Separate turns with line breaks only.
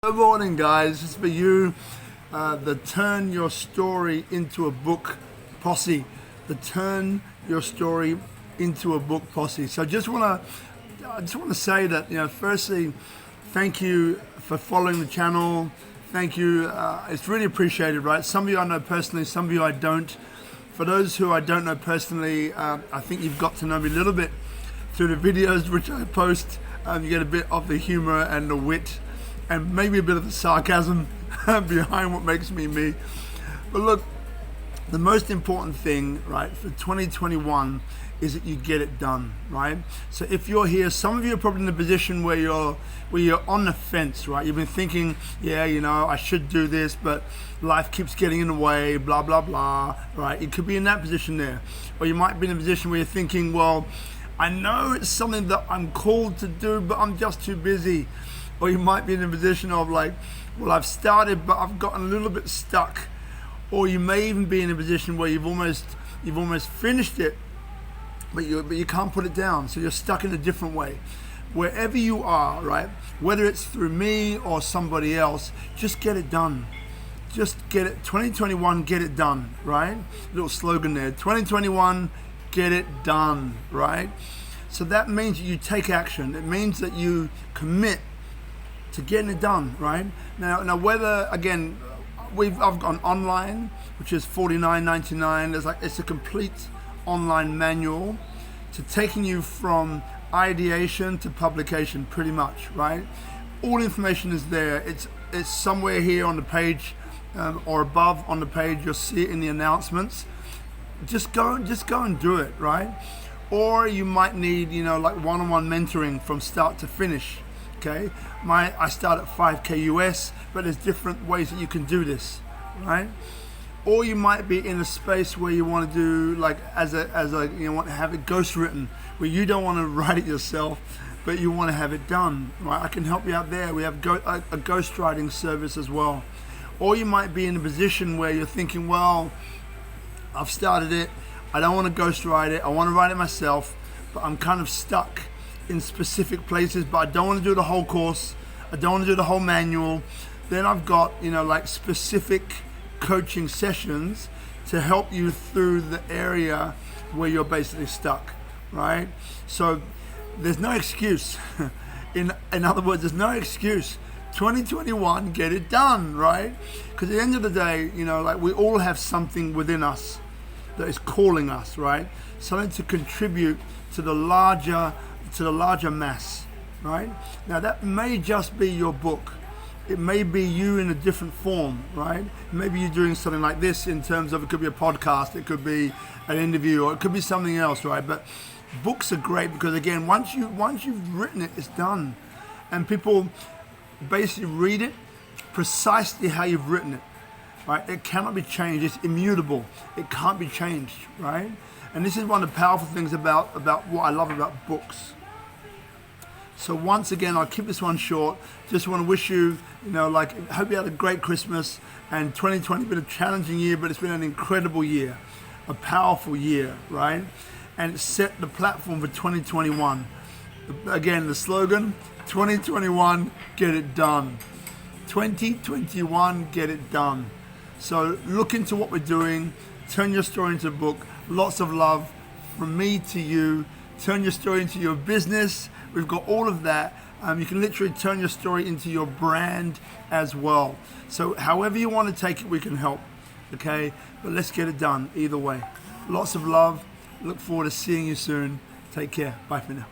Good morning, guys. It's for you, the Turn Your Story into a Book posse. The Turn Your Story into a Book posse. So I just want to say that, firstly, thank you for following the channel. Thank you. It's really appreciated, right? Some of you I know personally, some of you I don't. For those who I don't know personally, I think you've got to know me a little bit through the videos which I post. You get a bit of the humor and the wit, and maybe a bit of the sarcasm behind what makes me me. But look, the most important thing, right, for 2021 is that you get it done, right? So if you're here, some of you are probably in a position where you're on the fence, right? You've been thinking, yeah, I should do this, but life keeps getting in the way, blah, blah, blah, right? You could be in that position there. Or you might be in a position where you're thinking, well, I know it's something that I'm called to do, but I'm just too busy. Or you might be in a position of like, well, I've started, but I've gotten a little bit stuck. Or you may even be in a position where you've almost finished it, but you can't put it down. So you're stuck in a different way. Wherever you are, right? Whether it's through me or somebody else, just get it done. Just get it. 2021, get it done, right? Little slogan there. 2021, get it done, right? So that means that you take action. It means that you commit to getting it done, right? Now whether, again, I've gone online, which is $49.99. It's a complete online manual to taking you from ideation to publication, pretty much, right? All information is there. It's somewhere here on the page, or above on the page. You'll see it in the announcements. Just go and do it, right? Or you might need, like one-on-one mentoring from start to finish. Okay, I start at 5K US, but there's different ways that you can do this, right? Or you might be in a space where you want to do like want to have it ghostwritten, where you don't want to write it yourself, but you want to have it done, right? I can help you out there. We have a ghostwriting service as well. Or you might be in a position where you're thinking, well, I've started it, I don't want to ghostwrite it, I want to write it myself, but I'm kind of stuck in specific places, but I don't want to do the whole course, I don't want to do the whole manual. Then I've got like specific coaching sessions to help you through the area where you're basically stuck, right? So there's no excuse. in other words, there's no excuse. 2021, get it done, right? Because at the end of the day, we all have something within us that is calling us, right? Something to contribute to the larger mass, right? Now that may just be your book. It may be you in a different form, right? Maybe you're doing something like this in terms of, it could be a podcast, it could be an interview, or it could be something else, right? But books are great because, again, once you've written it, it's done. And people basically read it precisely how you've written it, right? It cannot be changed. It's immutable. It can't be changed, right? And this is one of the powerful things about what I love about books. So once again, I'll keep this one short. Just want to wish you, hope you had a great Christmas. And 2020 has been a challenging year, but it's been an incredible year, a powerful year, right? And it set the platform for 2021. Again, the slogan, 2021, get it done. 2021, get it done. So look into what we're doing. Turn your story into a book. Lots of love from me to you. Turn your story into your business. We've got all of that. You can literally turn your story into your brand as well. So however you want to take it, we can help. Okay? But let's get it done either way. Lots of love. Look forward to seeing you soon. Take care. Bye for now.